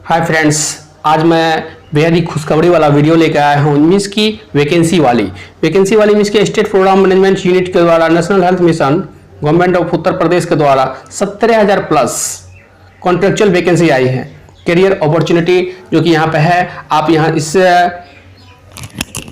Hi friends, आज मैं बेहद ही खुशखबरी वाला वीडियो लेकर आया हूँ। मीन्स की वैकेंसी वाली मीन्स के स्टेट प्रोग्राम मैनेजमेंट यूनिट के द्वारा national health mission government of Uttar Pradesh के द्वारा 17,000 प्लस कॉन्ट्रेक्चुअल वैकेंसी आई है। करियर अपॉर्चुनिटी जो कि यहाँ पे है, आप यहाँ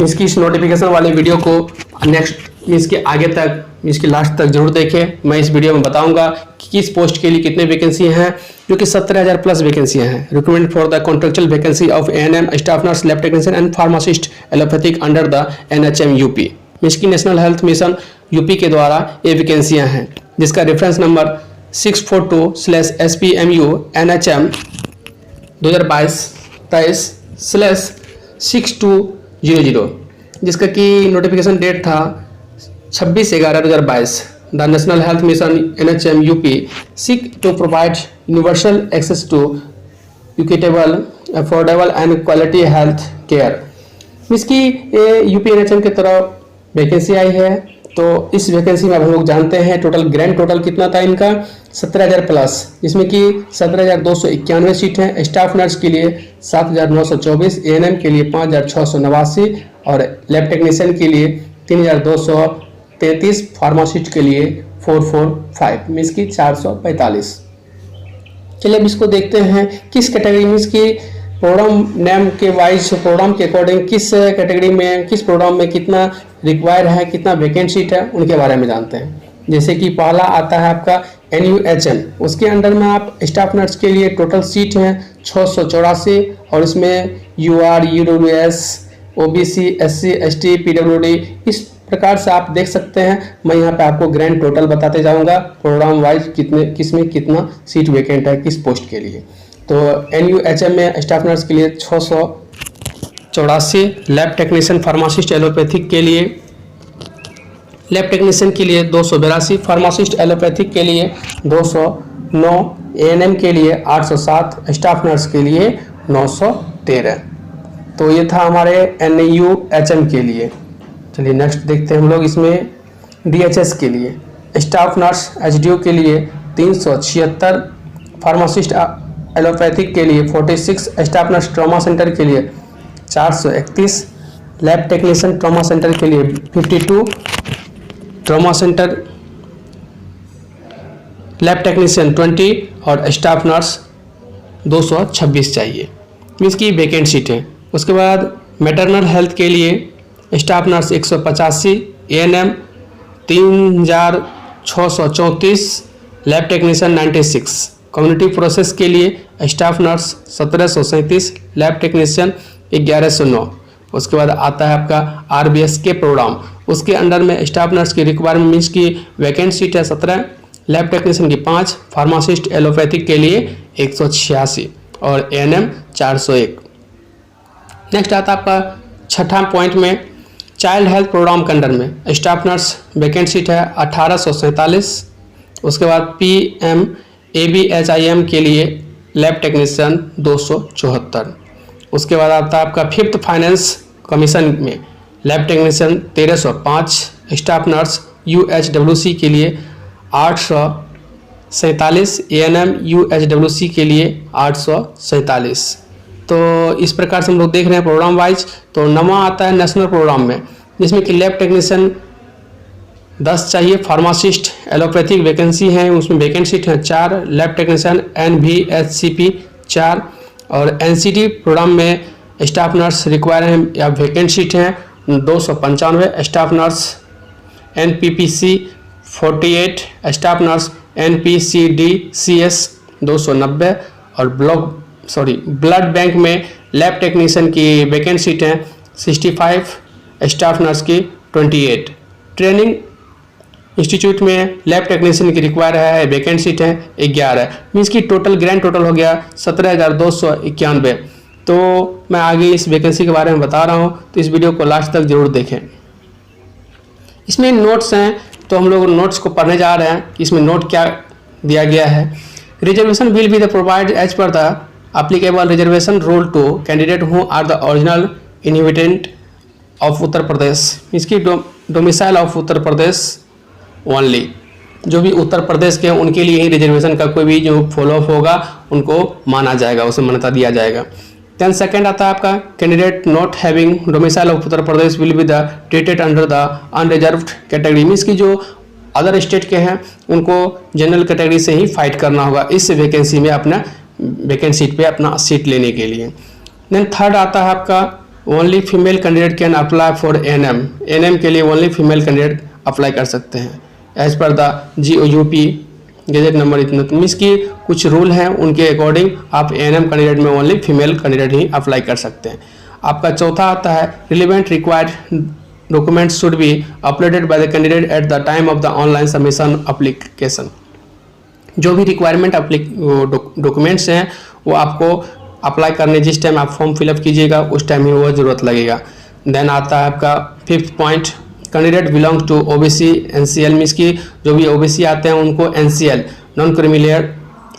इसकी इस नोटिफिकेशन वाले वीडियो को नेक्स्ट मीन्स के आगे तक मीन्स के लास्ट तक जरूर देखें। मैं इस वीडियो में बताऊंगा कि किस पोस्ट के लिए कितने वैकेंसी हैं, जो कि 17,000 प्लस वैकेंसियां हैं। Recruitment for the contractual vacancy of ANM staff nurse lab technician and pharmacist allopathic under the NHM UP means की नेशनल हेल्थ मिशन यूपी के द्वारा ये वैकेंसियां हैं, जिसका रेफरेंस नंबर 642/SPMU NHM 2022-23/6200, जिसका कि नोटिफिकेशन डेट था 26/11/2022। The National health Mission NHM UP seek to provide universal access to equitable affordable and quality health care. इसकी यूपी NHM की तरफ वैकेंसी आई है। तो इस वैकेंसी में हम लोग जानते हैं ग्रैंड टोटल कितना था इनका 17,000 प्लस, जिसमें कि 17,291 सीट हैं। स्टाफ नर्स के लिए 7,924, एएनएम के लिए 5,689 और लैब टेक्नीशियन के लिए 3,233, फार्मासिस्ट के लिए 445 मीन्स की 445। चलिए अब इसको देखते हैं किस कैटेगरी मीन्स की प्रोग्राम नेम के वाइज प्रोग्राम के अकॉर्डिंग किस कैटेगरी में किस प्रोग्राम में कितना रिक्वायर है, कितना वैकेंट सीट है, उनके बारे में जानते हैं। जैसे कि पहला आता है आपका NUHM, उसके अंडर में आप स्टाफ नर्स के लिए टोटल सीट हैं 684 और इसमें UR, UWS, OBC, SC, ST, PWD इस प्रकार से आप देख सकते हैं। मैं यहाँ पे आपको ग्रैंड टोटल बताते जाऊँगा प्रोग्राम वाइज किसमें कितना सीट वैकेंट है किस पोस्ट के लिए। तो NUHM में स्टाफ नर्स के लिए 684, लैब टेक्नीशियन फार्मासिस्ट एलोपैथिक के लिए 282, फार्मासिस्ट एलोपैथिक के लिए 209, एएनएम के लिए 807, स्टाफ नर्स के लिए 913। तो ये था हमारे NUHM के लिए। चलिए नेक्स्ट देखते हैं हम लोग इसमें DHS के लिए। स्टाफ नर्स HDO के लिए 376, फार्मासिस्ट एलोपैथिक के लिए 46, स्टाफ नर्स ट्रॉमा सेंटर के लिए 431, लैब टेक्नीशियन ट्रॉमा सेंटर के लिए 52, ट्रॉमा सेंटर लैब टेक्नीशियन 20 और स्टाफ नर्स 226 चाहिए मीन्स की वैकेंट सीट है। उसके बाद मैटरनल हेल्थ के लिए staff nurse 185, ANM 3,634, lab technician 96, community process के लिए स्टाफ नर्स 1,737, लैब टेक्नीशियन 1,109। उसके बाद आता है आपका RBS के प्रोग्राम, उसके अंडर में स्टाफ नर्स की रिक्वायरमेंट मीन्स की वैकेंट सीट है 17, लैब टेक्नीशियन की 5, फार्मासिस्ट एलोपैथिक के लिए 186 और एएनएम 401। नेक्स्ट आता है आपका छठा पॉइंट में चाइल्ड हेल्थ प्रोग्राम के अंडर में स्टाफ नर्स वैकेंट सीट है 1,847। उसके बाद PMABHIM के लिए लैब टेक्नीशियन 274। उसके बाद आता है आपका फिफ्थ फाइनेंस कमीशन में lab technician 1,305, staff nurse UHWC के लिए 847, एएनएम UHWC के लिए 847। तो इस प्रकार से हम लोग देख रहे हैं प्रोग्राम वाइज। तो नवा आता है नेशनल प्रोग्राम में, जिसमें कि लैब टेक्नीशियन 10 चाहिए, फार्मासिस्ट एलोपैथिक वैकेंसी है, उसमें वैकेंट सीट है 4, लैब टेक्नीशियन NVHCP 4 और NCT प्रोग्राम में स्टाफ नर्स रिक्वायर है या वैकेंट सीट है 295, staff nurse NPPC 48, staff nurse NPCDCS 290 और ब्लड बैंक में लैब टेक्नीशियन की वैकेंट सीट है 65, स्टाफ नर्स की 28। ट्रेनिंग इंस्टीट्यूट में लैब टेक्नीशियन की रिक्वायर है वैकेंट सीट है 11 मीन्स की टोटल ग्रैंड टोटल हो गया 17,291। तो मैं आगे इस वैकेंसी के बारे में बता रहा हूँ, तो इस वीडियो को लास्ट तक जरूर देखें। इसमें नोट्स हैं, तो हम लोग नोट्स को पढ़ने जा रहे हैं कि इसमें नोट क्या दिया गया है। Reservation will be the provide as per the applicable reservation rule to candidate who are the original inhabitant of Uttar Pradesh, इसकी domicile of Uttar Pradesh only. जो भी उत्तर प्रदेश के उनके लिए ही रिजर्वेशन का कोई भी जो फॉलोअप होगा उनको माना जाएगा, उसे मान्यता दिया जाएगा। देन सेकंड आता है आपका candidate not having domicile of Uttar Pradesh will be the treated under the unreserved category, means की जो अदर स्टेट के हैं उनको जनरल कैटेगरी से ही फाइट करना होगा इस वैकेंसी में, अपना वैकेंट सीट पे अपना सीट लेने के लिए। देन थर्ड आता है आपका only female candidate can apply for NM, NM के लिए ओनली फीमेल कैंडिडेट अप्लाई कर सकते हैं as per the GOUP gazette number इतना, मीन्स की कुछ रूल हैं उनके अकॉर्डिंग आप एनएम कैंडिडेट में ओनली फीमेल कैंडिडेट ही अप्लाई कर सकते हैं। आपका चौथा आता है relevant required documents should be uploaded by the candidate at the time of the online submission application, जो भी रिक्वायरमेंट डॉक्यूमेंट्स हैं वो आपको अप्लाई करने जिस टाइम आप फॉर्म फिलअप कीजिएगा उस टाइम ही वो ज़रूरत लगेगा। देन आता है आपका fifth point candidate belongs to OBC NCL, means की जो भी OBC आते हैं उनको NCL नॉन क्रीमी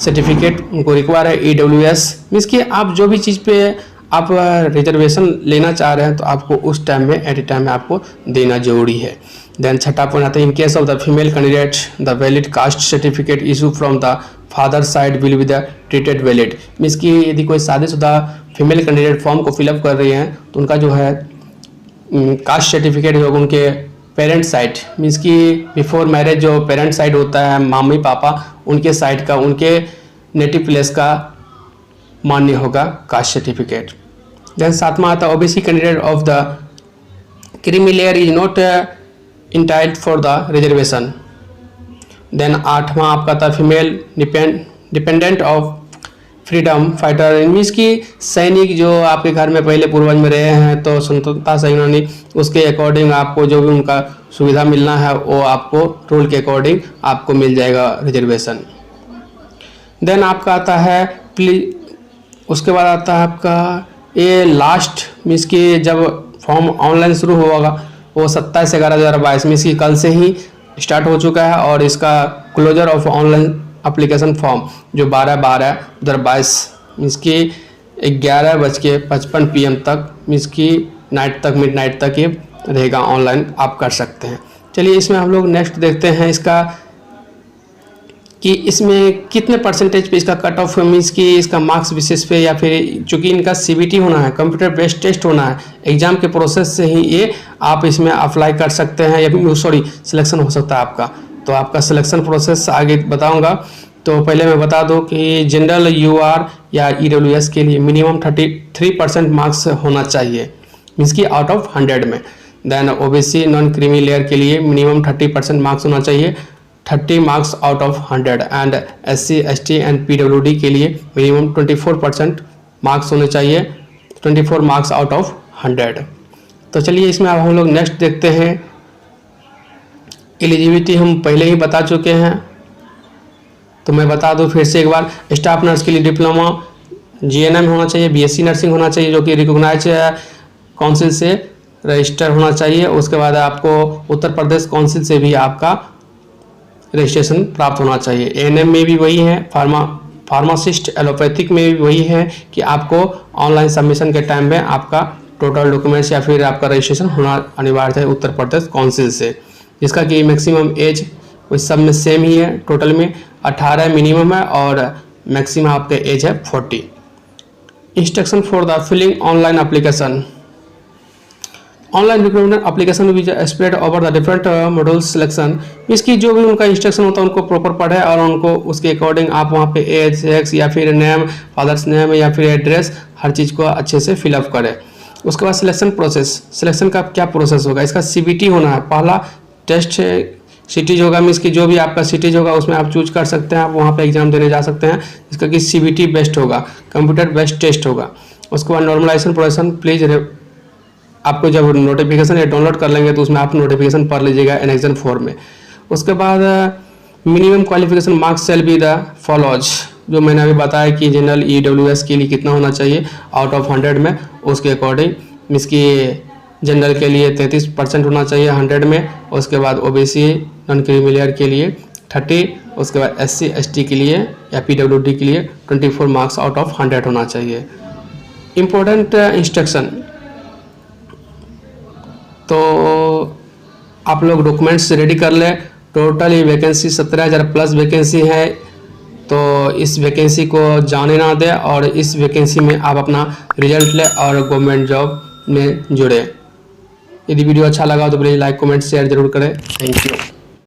सर्टिफिकेट उनको रिक्वायर है। EWS मीन्स कि आप जो भी चीज़ पे आप रिजर्वेशन लेना चाह रहे हैं तो आपको उस टाइम में एट ए टाइम में आपको देना जरूरी है। देन छठा पॉइंट आता है in case of the female candidate the valid caste certificate issue from the father side will be the treated valid, means कि यदि कोई शादीशुदा फीमेल कैंडिडेट फॉर्म को फिलअप कर रही हैं तो उनका जो है कास्ट सर्टिफिकेट जो उनके पेरेंट साइड, मीन्स कि बिफोर मैरिज जो पेरेंट साइड होता है मम्मी पापा उनके साइड का उनके नेटिव प्लेस का मान्य होगा कास्ट सर्टिफिकेट। देन सातवां आता है OBC candidate of the creamy layer is not entitled for the reservation. Then आठवां आपका था female dependent of freedom fighter, means की सैनिक जो आपके घर में पहले पूर्वज में रहे हैं तो स्वतंत्रता सेनानी उसके अकॉर्डिंग आपको जो भी उनका सुविधा मिलना है वो आपको रूल के अकॉर्डिंग आपको मिल जाएगा रिजर्वेशन। देन आपका आता है उसके बाद आता है आपका ये लास्ट, मीन्स की जब फॉर्म ऑनलाइन शुरू होगा वो 27/11/2022 मीन्स की कल से ही स्टार्ट हो चुका है और इसका closure of online application form जो 12/12/2022 मीन्स की 11:55 PM तक मीन्स की नाइट तक मिडनाइट तक ये रहेगा, ऑनलाइन आप कर सकते हैं। चलिए इसमें हम लोग नेक्स्ट देखते हैं इसका कि इसमें कितने परसेंटेज पे इसका कट ऑफ मीन्स की इसका मार्क्स बेसिस पे या फिर चूँकि इनका CBT होना है कंप्यूटर बेस्ड टेस्ट होना है एग्जाम के प्रोसेस से ही ये आप इसमें अप्लाई कर सकते हैं या फिर सिलेक्शन हो सकता है आपका। तो आपका सिलेक्शन प्रोसेस आगे बताऊंगा। तो पहले मैं बता दूं कि जनरल UR या EWS के लिए मिनिमम 33% मार्क्स होना चाहिए मीन्स की आउट ऑफ 100 में। Then OBC non creamy layer के लिए मिनिमम 30% मार्क्स होना चाहिए, 30 marks out of 100 and SC ST and PWD के लिए मिनिमम 24% मार्क्स होने चाहिए, 24 मार्क्स आउट ऑफ 100। तो चलिए इसमें अब हम लोग नेक्स्ट देखते हैं। एलिजिबिलिटी हम पहले ही बता चुके हैं तो मैं बता दूं फिर से एक बार। स्टाफ नर्स के लिए डिप्लोमा GNM होना चाहिए, BSc नर्सिंग होना चाहिए जो कि रिकॉग्नाइज काउंसिल से रजिस्टर होना चाहिए। उसके बाद आपको उत्तर प्रदेश काउंसिल से भी आपका रजिस्ट्रेशन प्राप्त होना चाहिए। ANM में भी वही है, फार्मासिस्ट एलोपैथिक में भी वही है कि आपको ऑनलाइन सबमिशन के टाइम में आपका टोटल डॉक्यूमेंट्स या फिर आपका रजिस्ट्रेशन होना अनिवार्य है उत्तर प्रदेश काउंसिल से, जिसका कि मैक्सिमम एज उस सब में सेम ही है। टोटल में 18 मिनिमम है और मैक्सिमम आपका एज है 40। Instruction for the filling online application. Online recruitment application which spread over the different module selection, इसकी जो भी उनका इंस्ट्रक्शन होता है उनको प्रॉपर पढ़े और उनको उसके अकॉर्डिंग आप वहाँ पे एज सेक्स या फिर नेम फादर्स नेम या फिर एड्रेस हर चीज़ को अच्छे से फिलअप करें। उसके बाद सिलेक्शन प्रोसेस, सिलेक्शन का क्या प्रोसेस होगा, इसका CBT होना है। पहला टेस्ट सिटीज होगा मीन्स की जो भी आपका सिटीज होगा उसमें आप चूज कर सकते हैं, आप वहाँ पे एग्जाम देने जा सकते हैं, जिसका कि CBT बेस्ड होगा, कंप्यूटर बेस्ड टेस्ट होगा। उसके बाद नॉर्मलाइजेशन प्रोसेस, प्लीज आपको जब नोटिफिकेशन या डाउनलोड कर लेंगे तो उसमें आप नोटिफिकेशन पढ़ लीजिएगा एनेक्शन 4 में। उसके बाद minimum qualification marks shall be the follows, जो मैंने अभी बताया कि जनरल EWS के लिए कितना होना चाहिए आउट ऑफ 100 में, उसके अकॉर्डिंग मीन्स की जनरल के लिए 33% होना चाहिए 100 में। उसके बाद OBC नॉन क्रीमी लेयर के लिए 30, उसके बाद SC ST के लिए या PWD के लिए 24 मार्क्स आउट ऑफ 100 होना चाहिए। इम्पोर्टेंट इंस्ट्रक्शन, तो आप लोग डॉक्यूमेंट्स रेडी कर लें टोटल ये वैकेंसी 17,000 प्लस वैकेंसी है। तो इस वैकेंसी को जाने ना दें और इस वैकेंसी में आप अपना रिजल्ट लें और गवर्नमेंट जॉब में जुड़े। यदि वीडियो अच्छा लगा तो प्लीज़ लाइक कमेंट शेयर जरूर करें। Thank you.